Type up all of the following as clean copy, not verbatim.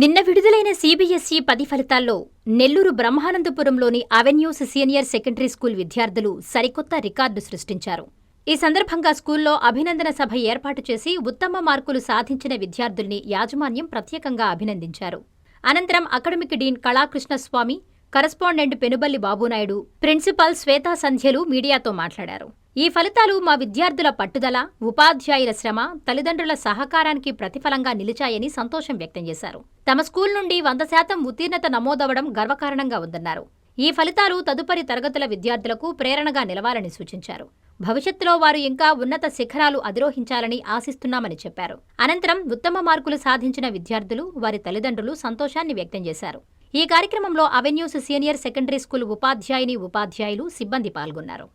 నిన్న విడుదలైన సీబీఎస్ఈ 10 ఫలితాల్లో నెల్లూరు బ్రహ్మానందపురంలోని అవెన్యూస్ సీనియర్ సెకండరీ స్కూల్ విద్యార్థులు సరికొత్త రికార్డు సృష్టించారు. ఈ సందర్భంగా స్కూల్లో అభినందన సభ ఏర్పాటు చేసి ఉత్తమ మార్కులు సాధించిన విద్యార్థుల్ని యాజమాన్యం ప్రత్యేకంగా అభినందించారు. అనంతరం academic dean Kalakrishnaswamy, correspondent Penuballi Babunaidu, principal Shweta సంధ్యలు మీడియాతో మాట్లాడారు. ఈ ఫలితాలు మా విద్యార్థుల పట్టుదల, ఉపాధ్యాయుల శ్రమ, తల్లిదండ్రుల సహకారానికి ప్రతిఫలంగా నిలిచాయని సంతోషం వ్యక్తం చేశారు. తమ స్కూల్ నుండి 100% ఉత్తీర్ణత నమోదవడం గర్వకారణంగా ఉందన్నారు. ఈ ఫలితాలు తదుపరి తరగతుల విద్యార్థులకు ప్రేరణగా నిలవాలని సూచించారు. భవిష్యత్తులో వారు ఇంకా ఉన్నత శిఖరాలు అధిరోహించాలని ఆశిస్తున్నామని చెప్పారు. అనంతరం ఉత్తమ మార్కులు సాధించిన విద్యార్థులు, వారి తల్లిదండ్రులు సంతోషాన్ని వ్యక్తం చేశారు. ఈ కార్యక్రమంలో అవెన్యూస్ సీనియర్ సెకండరీ స్కూల్ ఉపాధ్యాయులు, సిబ్బంది పాల్గొన్నారు.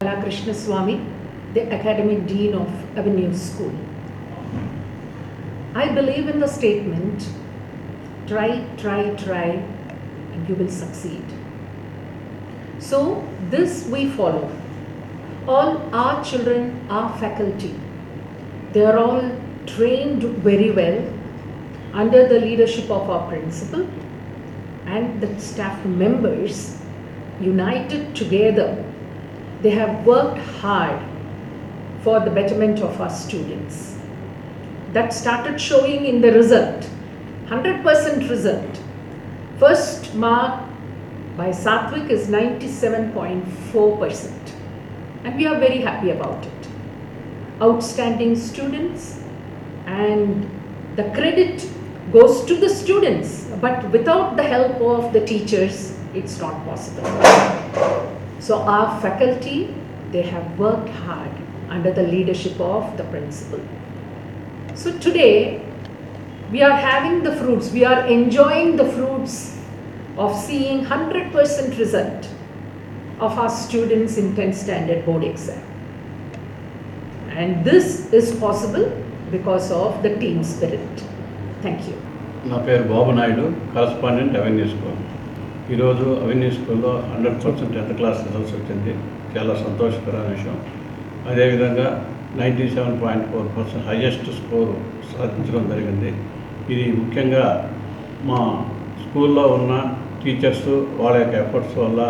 Kalakrishna the Academic Dean of Avenues School. I believe in the statement, try, and you will succeed. So this we follow. All our children are faculty. They are all trained very well under the leadership of our principal and the staff members united together. They have worked hard for the betterment of our students. That started showing in the result, 100% result. First mark by Satvik is 97.4%, and we are very happy about it. Outstanding students, and the credit goes to the students, but without the help of the teachers, it's not possible. So our faculty, they have worked hard under the leadership of the principal. So today, we are having the fruits, we are enjoying the fruits of seeing 100% result of our students in 10th standard board exam. And this is possible because of the team spirit. Thank you. నా పేరు Babu Naidu, correspondent avenue school. ఈరోజు avenue స్కూల్లో 100% 10th class results వచ్చింది. చాలా సంతోషకరమైన విషయం. అదేవిధంగా 97.4% highest score సాధించడం జరిగింది. ఇది ముఖ్యంగా మా స్కూల్లో ఉన్న టీచర్స్ వాళ్ళ యొక్క ఎఫర్ట్స్ వల్ల,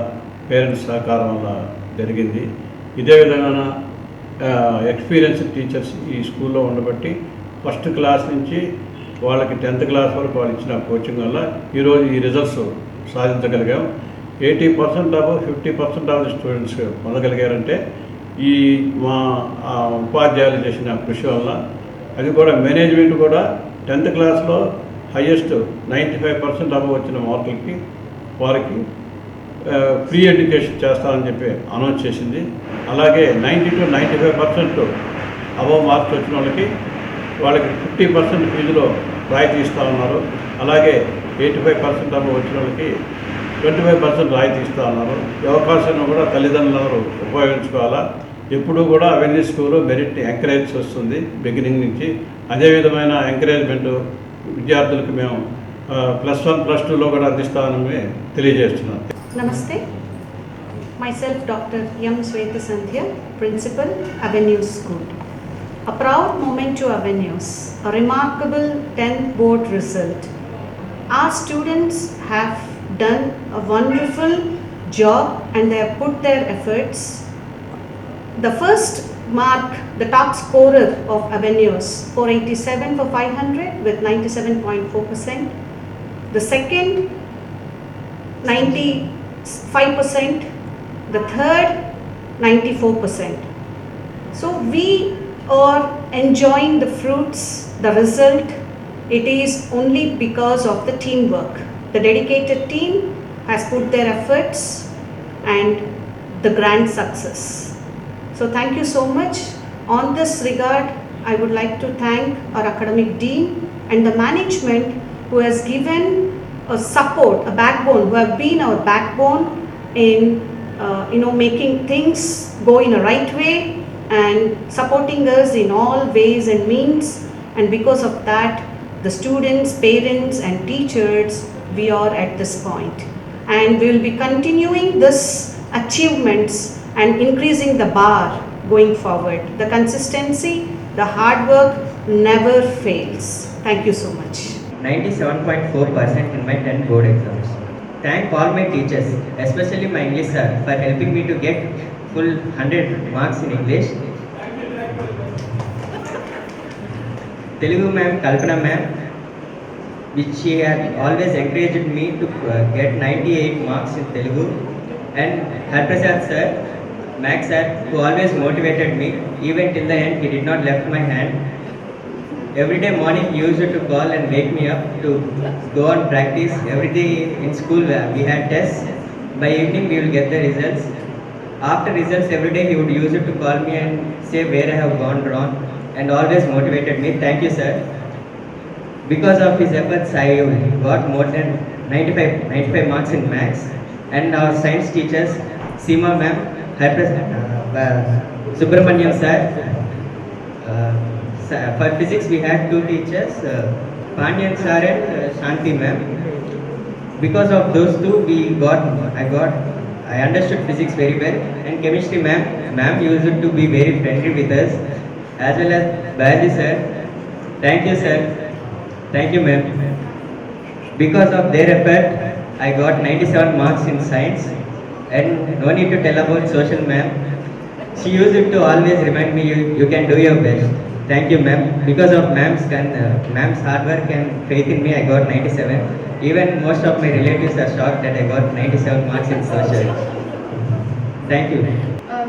పేరెంట్స్ సహకారం వల్ల జరిగింది. ఇదే విధంగా ఎక్స్పీరియన్స్డ్ టీచర్స్ ఈ స్కూల్లో ఉండబట్టి ఫస్ట్ క్లాస్ నుంచి వాళ్ళకి 10th క్లాస్ వరకు వాళ్ళు ఇచ్చిన కోచింగ్ వల్ల ఈరోజు ఈ రిజల్ట్స్ సాధించగలిగాం. 80% 50% ఆఫ్ ది స్టూడెంట్స్ పొందగలిగారంటే ఈ మా ఉపాధ్యాయులు చేసిన కృషి వల్ల. అది కూడా మేనేజ్మెంట్ కూడా 10th క్లాస్లో హైయెస్ట్ 95% వచ్చిన మార్కులకి వారికి ఫ్రీ ఎడ్యుకేషన్ చేస్తామని చెప్పి అనౌన్స్ చేసింది. అలాగే 90 to 95% మార్క్స్ వచ్చిన వాళ్ళకి 50% ఫీజులో రాయితీ ఇస్తూ ఉన్నారు. అలాగే 85% వచ్చిన వాళ్ళకి 25% రాయితీ ఇస్తూ ఉన్నారు. ఈ అవకాశాన్ని కూడా తల్లిదండ్రులందరూ ఉపయోగించుకోవాలా. ఎప్పుడూ కూడా అవెన్యూ స్కూలు మెరిట్ని ఎంకరేజ్ చేస్తుంది బిగినింగ్ నుంచి. అదే విధమైన ఎంకరేజ్మెంట్ విద్యార్థులకు మేము +1, +2లో కూడా అందిస్తామని తెలియజేస్తున్నాం. నమస్తే, myself Dr. M. Shweta Sandhya, Principal, Avenues School. A proud moment to Avenues, a remarkable 10th board result. Our students have done a wonderful job and they have put their efforts. The first mark, the top scorer of Avenues, 487 for 500 with 97.4%. The second, 95%. The third, 94%. So we are enjoying the fruits, the result. It is only because of the teamwork. The dedicated team has put their efforts and the grand success. So thank you so much. On this regard, I would like to thank our academic dean and the management who has given a support, a backbone, who have been our backbone in making things go in a right way and supporting us in all ways and means. And because of that, the students, parents and teachers, we are at this point. And we will be continuing this achievements and increasing the bar going forward. The consistency, the hard work never fails. Thank you so much. 97.4% in my 10 board exams. Thank all my teachers, especially my English sir, for helping me to get full 100 marks in English. Telugu ma'am, Kalpana ma'am, which she had always encouraged me to get 98 marks in Telugu, and Harprasad sir, Max sir, who always motivated me, even till the end he did not left my hand. Every day morning he used to call and wake me up to go on practice. Every day in school we had tests. By evening we will get the results. After results every day he would use it to call me and say where I have gone wrong, and always motivated me. Thank you sir. Because of his efforts I got more than 95 marks in maths. And our science teachers, Seema ma'am, Subramaniam sir. For physics we had two teachers, Pandian sir and Shanti ma'am. Because of those two I understood physics very well. And chemistry ma'am used to be very friendly with us, as well as biology sir. Thank you sir. Thank you ma'am. Because of their effort I got 97 marks in science. And no need to tell about social ma'am. She used to always remind me, you can do your best. Thank you ma'am. Because of ma'am's hard work and faith in me, I got 97. Even most of my relatives are shocked that I got 97 marks in social. Thank you.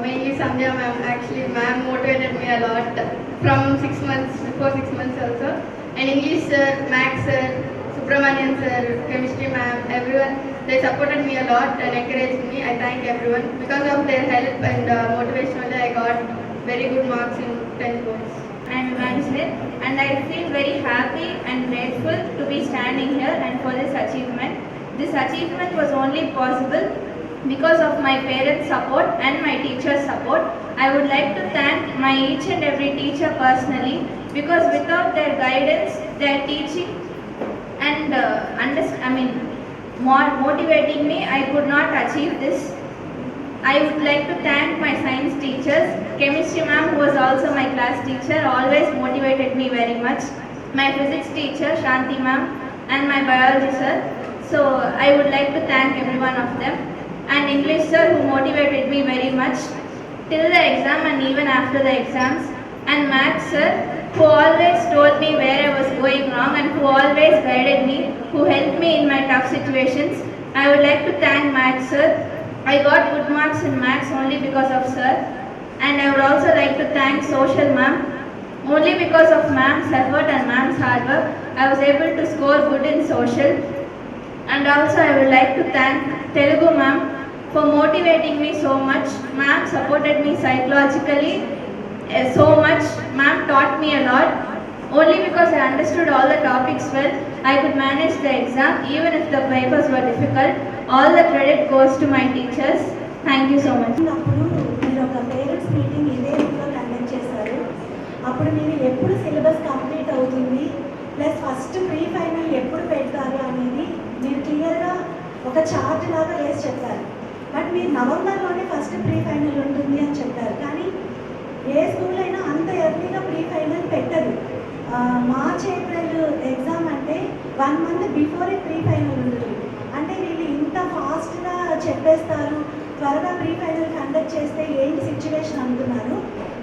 Mainly Sandhya ma'am. Actually, ma'am motivated me a lot from 6 months, before 6 months also. And English sir, Max sir, Subramanian sir, chemistry ma'am, everyone, they supported me a lot and encouraged me. I thank everyone. Because of their help and motivation, I got very good marks in 10 boards. I am Evangeline, and I feel very happy and grateful to be standing here and for this achievement. This achievement was only possible because of my parents' support and my teachers' support. I would like to thank my each and every teacher personally, because without their guidance, their teaching and motivating me, I could not achieve this. I would like to thank my science teachers, chemistry ma'am, who was also my class teacher, always motivated me very much, my physics teacher Shanti ma'am, and my biology sir. So I would like to thank every one of them, and English sir, who motivated me very much till the exam and even after the exams, and Max sir, who always told me where I was going wrong and who always guided me, who helped me in my tough situations. I would like to thank Max sir. I got good marks in maths only because of sir. And I would also like to thank social ma'am. Only because of ma'am's effort and ma'am's hard work, I was able to score good in social. And also I would like to thank Telugu ma'am for motivating me so much. Ma'am supported me psychologically so much. Ma'am taught me a lot. Only because I understood all the topics well, I could manage the exam even if the papers were difficult. All the credit goes to my teachers. Thank you so much. అప్పుడు మీరు ఒక parents meeting ఇదే ఇంట్లో conduct చేశారు. అప్పుడు మీరు ఎప్పుడు syllabus complete అవుతుంది, ప్లస్ ఫస్ట్ ప్రీ ఫైనల్ ఎప్పుడు పెడతారు అనేది మీరు క్లియర్గా ఒక చార్ట్ లాగా వేసి చెప్పారు. బట్ మీరు నవంబర్లోనే ఫస్ట్ ప్రీ ఫైనల్ ఉంటుంది అని చెప్పారు. కానీ ఏ స్కూల్ అయినా అంత ఎర్లీగా ప్రీ ఫైనల్ పెట్టదు. మార్చ్ ఏప్రిల్ ఎగ్జామ్ అంటే 1 month బిఫోరే ప్రీ ఫైనల్ ఉంటుంది. అంటే వీళ్ళు ఇంత ఫాస్ట్గా చెప్పేస్తారు, త్వరగా ప్రీ ఫైనల్ కండక్ట్ చేస్తే ఏంటి సిచ్యువేషన్ అనుకున్నారు.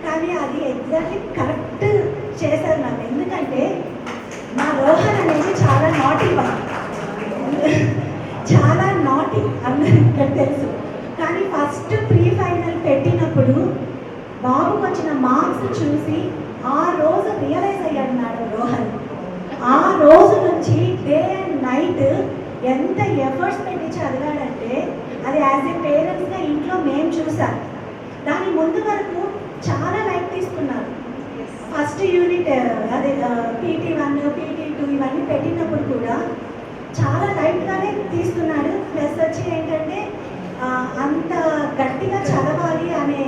కానీ అది ఎగ్జాక్ట్లీ కరెక్ట్ చేశారు నాకు. ఎందుకంటే మా రోహన్ అనేది చాలా నాటీ చాలా నాటీ అందరికి ఇక్కడ తెలుసు. కానీ ఫస్ట్ ప్రీ ఫైనల్ పెట్టినప్పుడు బాబుకు వచ్చిన మార్క్స్ చూసి ఆ రోజు రియలైజ్ అయ్యాడు నాడు రోహన్. ఆ రోజు నుంచి డే అండ్ నైట్ ఎంత ఎఫర్ట్స్ పెట్టి చదివాడంటే అది యాజ్ ఏ పేరెంట్స్గా ఇంట్లో మేము చూసాం. దాని ముందు వరకు చాలా లైట్ తీసుకున్నారు. ఫస్ట్ యూనిట్ అదే PT1, PT2 ఇవన్నీ పెట్టినప్పుడు కూడా చాలా లైట్గానే తీసుకున్నాడు. ప్లస్ వచ్చి ఏంటంటే అంత గట్టిగా చదవాలి అనే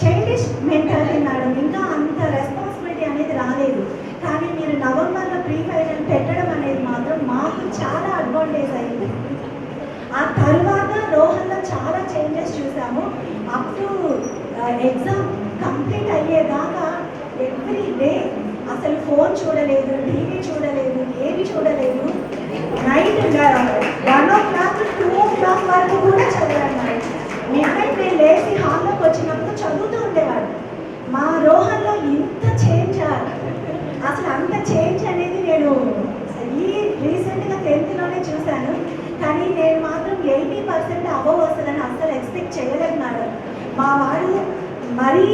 చైల్డిష్ మెంటాలిటీ ఉన్నాడు. ఇంకా అంత రెస్పాన్సిబిలిటీ అనేది రాలేదు. కానీ మీరు నవంబర్లో ప్రీ ఫైనల్ పెట్టడం అనేది మాత్రం మాకు చాలా అడ్వాంటేజ్ అయింది. ఆ తర్వాత రోహన్లో చాలా చేంజెస్ చూసాము. అప్ టు ఎగ్జామ్ కంప్లీట్ అయ్యేదాకా ఎవ్రీ డే అసలు ఫోన్ చూడలేదు, టీవీ చూడలేదు, ఏమి చూడలేదు. నైట్ 1 o'clock 2 o'clock వరకు కూడా చదివాడు. మిడ్నైట్ నేను లేచి హాల్లోకి వచ్చినప్పుడు చదువుతూ ఉండేవాడు. మా రోహన్లో ఇంత చేంజ్, అసలు అంత చేంజ్ అనేది నేను రీసెంట్గా 10th చూశాను. కానీ నేను మాత్రం 80% అబవ్ వస్తుందని అస్సలు ఎక్స్పెక్ట్ చేయలేదు మేడం. మా వాడు మరీ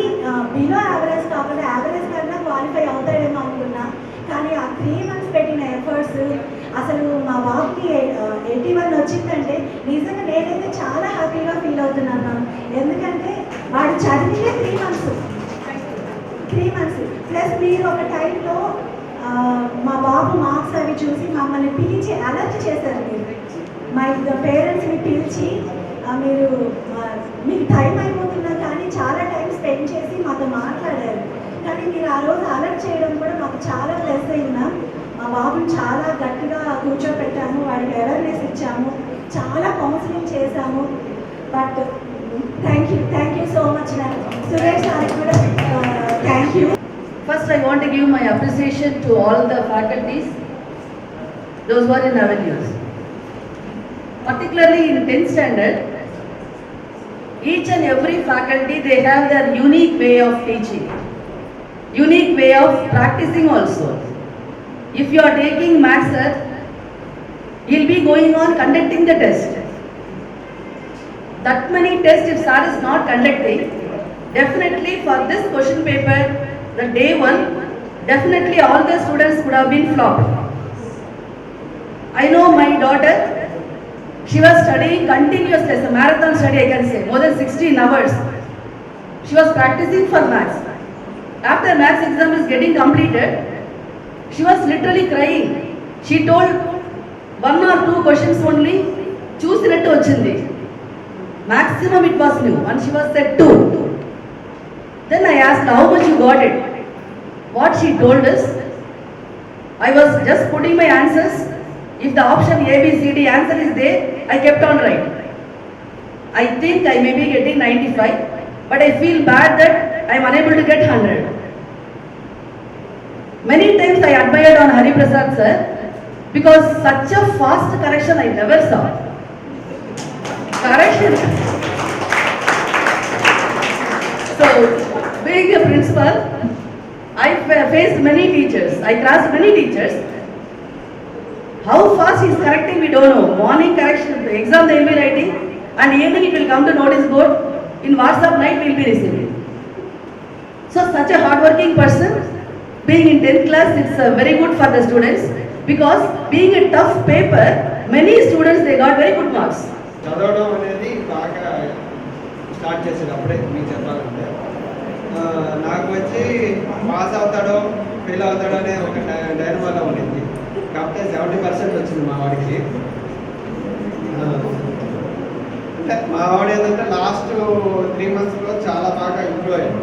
బిలో యావరేజ్ కాకుండా యావరేజ్ కన్నా క్వాలిఫై అవుతాడేమో అనుకున్నా. కానీ ఆ 3 months పెట్టిన ఎఫర్ట్స్, అసలు మా బాబుకి 81 వచ్చిందంటే నిజంగా నేనైతే చాలా హ్యాపీగా ఫీల్ అవుతున్నాను. ఎందుకంటే వాడు చదివితే 3 months ప్లస్ మీరు ఒక టైంలో మా బాబు మార్క్స్ అవి చూసి మమ్మల్ని పిలిచి అలర్ట్ చేశారు. మీరు మా పేరెంట్స్ని పిలిచి మీరు మీకు టైం అయిపోతున్నా కానీ చాలా టైం స్పెండ్ చేసి మాతో మాట్లాడారు. కానీ మీరు ఆ రోజు అలర్ట్ చేయడం కూడా మాకు చాలా ప్లస్ అయిందా. మా బాబుని చాలా గట్టిగా కూర్చోపెట్టాము, వాడికి అవేర్నెస్ ఇచ్చాము, చాలా కౌన్సిలింగ్ చేశాము. But thank you so much Suresh sir కూడా thank you. First, I want to give my appreciation to all the faculties, those who are in avenues. Particularly in 10th standard, each and every faculty, they have their unique way of teaching, unique way of practicing also. If you are taking maths, sir, you'll be going on conducting the test. That many tests if sir is not conducting, definitely for this question paper, the day 1, definitely all the students could have been flopped. I know my daughter, she was studying continuously, as a marathon study I can say, more than 16 hours. She was practicing for maths. After maths exam is getting completed, she was literally crying. She told 1 or 2 questions only, చూసినట్టు వచ్చింది. Maximum it was new, and she was said 2. Then I asked how much you got it. What she told us, I was just putting my answers. If the option A, B, C, D answer is there, I kept on right. I think I may be getting 95, but I feel bad that I am unable to get 100. Many times I admired on Hari Prasad sir because such a fast correction I never saw. Correction. So, being a principal, I faced many teachers. I crossed many teachers. How fast he is correcting, we don't know. Morning correction, the exam they will be writing, and evening it will come to notice board. In WhatsApp night we will be receiving. So such a hardworking person, being in 10th class, it's very good for the students because being a tough paper, many students they got very good marks. చదవడం అనేది బాగా start చేసేది అప్పుడే మీకు చెప్పాలంటే నాకు వచ్చి pass అవుతాడో ఫెయిల్ అవుతాడో అనే ఒక డైనమాలో ఉండింది. కాకపోతే 70% వచ్చింది మా వాడికి. అంటే మా వాడు ఏంటంటే లాస్ట్ 3 monthsలో చాలా బాగా ఇంప్రూవ్ అయ్యాడు.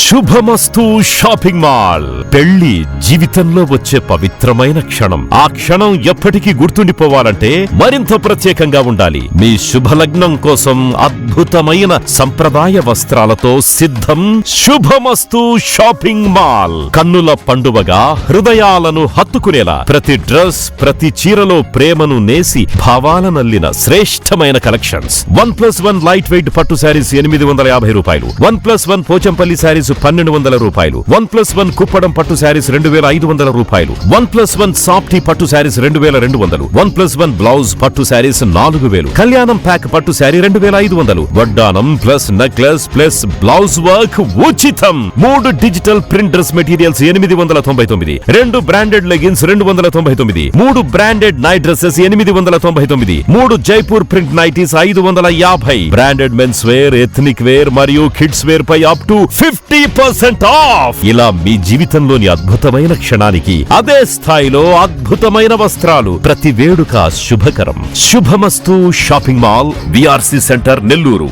శుభమస్తు షాపింగ్ మాల్. పెళ్లి జీవితంలో వచ్చే పవిత్రమైన క్షణం. ఆ క్షణం ఎప్పటికీ గుర్తుండిపోవాలంటే మరింత ప్రత్యేకంగా ఉండాలి. మీ శుభలగ్నం కోసం అద్భుతమైన సంప్రదాయ వస్త్రాలతో సిద్ధం శుభమస్తు షాపింగ్ మాల్. కన్నుల పండువగా హృదయాలను హత్తుకునేలా ప్రతి డ్రెస్, ప్రతి చీరలో ప్రేమను నేసి భావాలనల్లిన శ్రేష్టమైన కలెక్షన్స్. 1+1 లైట్ వెయిట్ పట్టు శారీస్ 850 రూపాయలు. 1+1 పోచంపల్లి శారీస్ 1200 రూపాయలు. 1+1 కుప్పడం పట్టు శారీస్ 2500 రూపాయలు. 1+1 సాఫ్టీ పట్టు శారీస్ 2200. 1+1 బ్లౌజ్ పట్టు శారీస్ 4000. కళ్యాణం ప్యాక్ పట్టు శారీ 2500. వడ్డానం plus necklace plus blouse work ఉచితం. 3 digital print dress materials 899. 2 branded leggings 299. 3 branded night dresses 899. 3 Jaipur print nighties 550. Branded men's wear, ethnic wear మరియు కిడ్స్ వేర్ పై అప్ టు 50% ఆఫ్. ఇలా మీ జీవితంలోని అద్భుతమైన క్షణానికి అదే స్థాయిలో అద్భుతమైన వస్త్రాలు. ప్రతి వేడుక శుభకరం. శుభమస్తు shopping mall, VRC centre, Nellore.